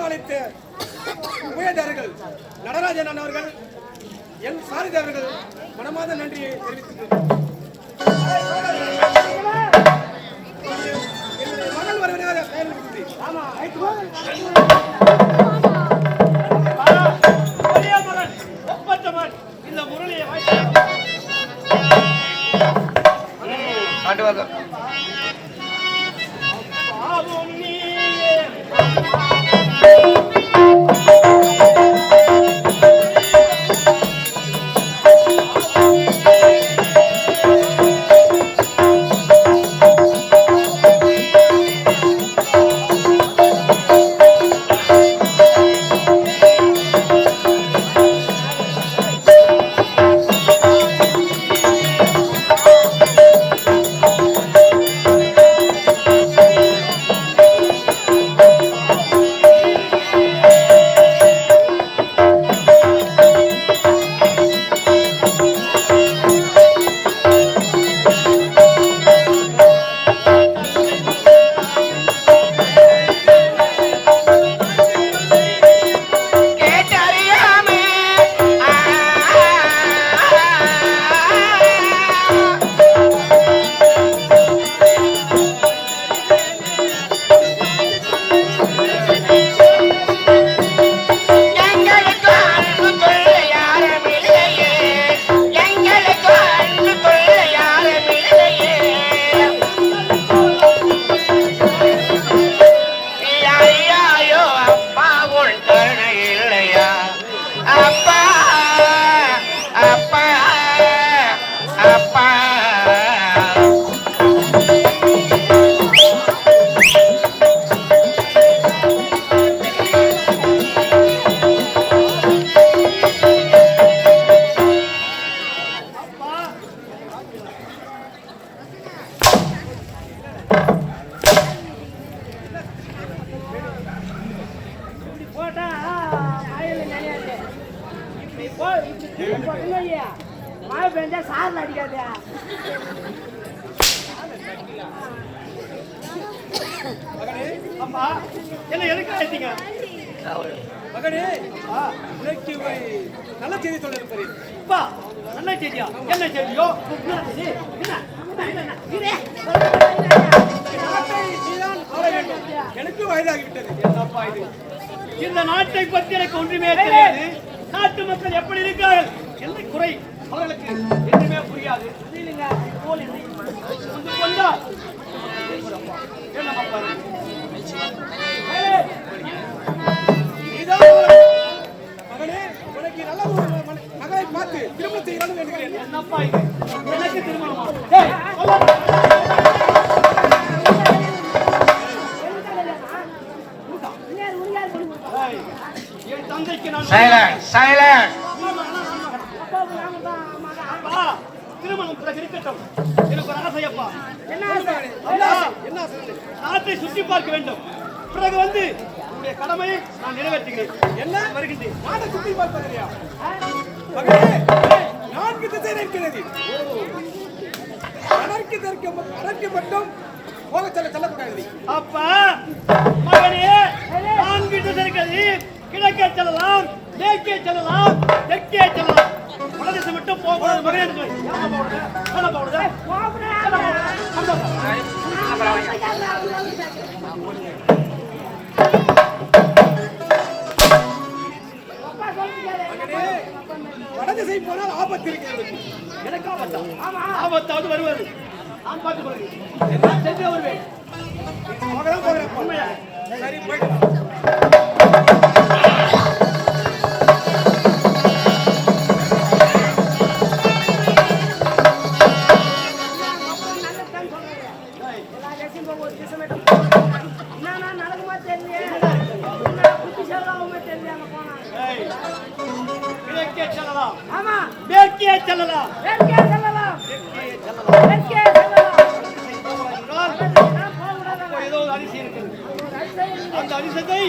அழைத்த உபயதாரர்கள் நடராஜன் அவர்கள், என் சாரதி அவர்கள் மனமார்ந்த நன்றியை தெரிவித்துக் என்னுடைய மகள் வருவதாக இந்த முரளியை மழை பெஞ்சா சார்ல அடிக்காது. அம்மா என்ன எதுக்கு ஆயிட்டீங்க மகனே? உனக்கு ஒரு நல்ல செய்தி சொல்ல இருப்பேன். அப்பா நல்ல செய்தியா? என்ன செய்தியோ? எனக்கு வயதாகிவிட்டது. என்னப்பா இது? இந்த நாட்டை பற்றி எனக்கு ஒன்றுமே தெரியாது. நாட்டு மக்கள் எப்படி இருக்கார்கள், என்ன குறை அவர்களுக்கு எதுவுமே புரியாது. மகனே உனக்கு நல்ல ஒரு மகளை பார்த்து திருமணம் செய்யணும் என்கிறேன். என்னப்பா இது? எனக்கு திருமணமா? என் தந்தைக்கு நான் திருமணம் பிறகு இருக்கட்டும். எனக்கு ஒரு ஆசையப்பா. என்ன நாட்டை சுற்றி பார்க்க வேண்டும். பிறகு வந்து உங்களுடைய கடமையை நான் நிறைவேற்றுகிறேன். என்ன வருகின்றேன்? நாட்டை சுற்றி பார்ப்பதில்லையா? நான்கு திசை இருக்கிறது. அதற்கு மட்டும் போக செல்லக்கூடாது. அப்பா மகனே, நான்கு திசை இருக்கிறது. கிழக்கே செல்லலாம், மேற்கே செல்லலாம், தெற்கே செல்லலாம். வடதிசை மட்டும் போகக்கூடாது மகனே. வடதிசை போனால் ஆபத்து இருக்கிறது. எனக்கு ஆபத்தா? ஆபத்தாவது வருவது நான் பார்த்துக் கொள்கிறேன். சென்று வருவேன். உண்மையா? சரி போயிட்டு அந்த அரிசத்தை